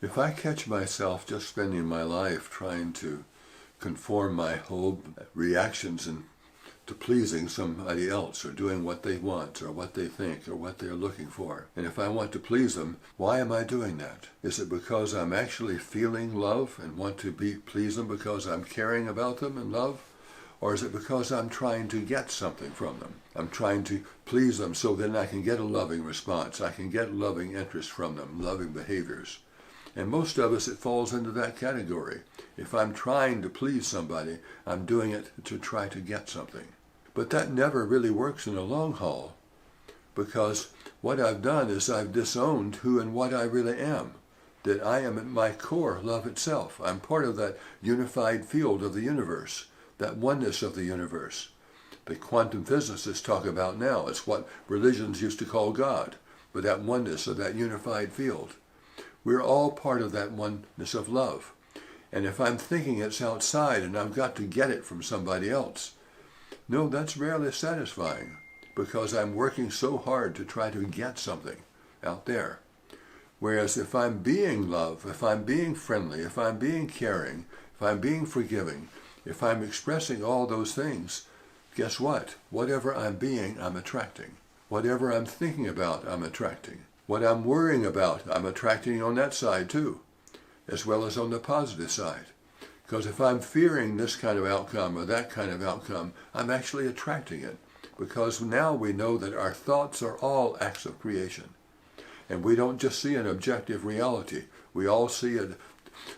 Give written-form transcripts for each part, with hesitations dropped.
If I catch myself just spending my life trying to conform my whole reactions to pleasing somebody else or doing what they want or what they think or what they're looking for, and if I want to please them, why am I doing that? Is it because I'm actually feeling love and want to please them because I'm caring about them in love? Or is it because I'm trying to get something from them? I'm trying to please them so then I can get a loving response. I can get loving interest from them, loving behaviors. And most of us, it falls into that category. If I'm trying to please somebody, I'm doing it to try to get something. But that never really works in the long haul, because what I've done is I've disowned who and what I really am. That I am at my core love itself. I'm part of that unified field of the universe, that oneness of the universe. The quantum physicists talk about now. It's what religions used to call God, but that oneness of that unified field. We're all part of that oneness of love. And if I'm thinking it's outside and I've got to get it from somebody else, no, that's rarely satisfying, because I'm working so hard to try to get something out there. Whereas if I'm being love, if I'm being friendly, if I'm being caring, if I'm being forgiving, if I'm expressing all those things, guess what? Whatever I'm being, I'm attracting. Whatever I'm thinking about, I'm attracting. What I'm worrying about, I'm attracting on that side too, as well as on the positive side. Because if I'm fearing this kind of outcome or that kind of outcome, I'm actually attracting it. Because now we know that our thoughts are all acts of creation. And we don't just see an objective reality. We all see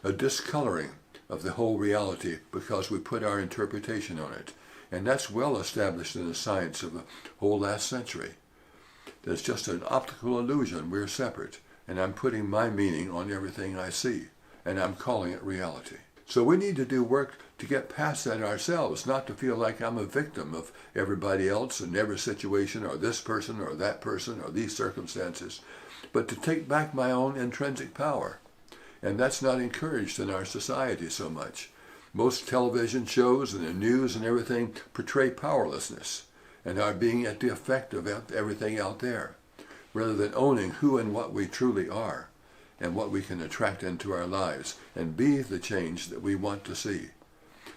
a discoloring of the whole reality because we put our interpretation on it. And that's well established in the science of the whole last century. There's just an optical illusion. We're separate. And I'm putting my meaning on everything I see. And I'm calling it reality. So we need to do work to get past that ourselves, not to feel like I'm a victim of everybody else and every situation or this person or that person or these circumstances, but to take back my own intrinsic power. And that's not encouraged in our society so much. Most television shows and the news and everything portray powerlessness and our being at the effect of everything out there, rather than owning who and what we truly are and what we can attract into our lives and be the change that we want to see,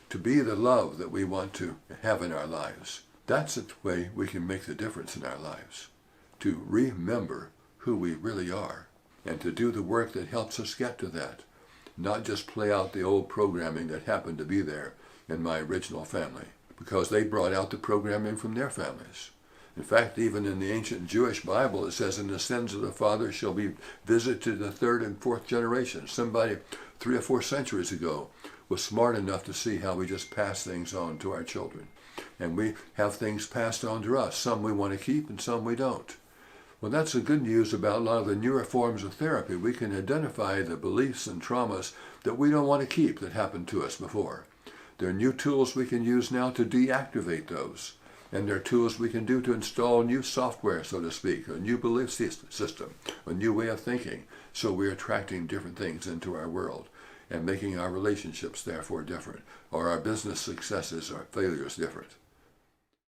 to be the love that we want to have in our lives. That's the way we can make the difference in our lives, to remember who we really are and to do the work that helps us get to that, not just play out the old programming that happened to be there in my original family, because they brought out the programming from their families. In fact, even in the ancient Jewish Bible, it says, "And the sins of the father shall be visited to the third and fourth generation." Somebody 3 or 4 centuries ago was smart enough to see how we just pass things on to our children. And we have things passed on to us. Some we want to keep and some we don't. Well, that's the good news about a lot of the newer forms of therapy. We can identify the beliefs and traumas that we don't want to keep that happened to us before. There are new tools we can use now to deactivate those. And there are tools we can do to install new software, so to speak, a new belief system, a new way of thinking. So we're attracting different things into our world and making our relationships therefore different, or our business successes or failures different.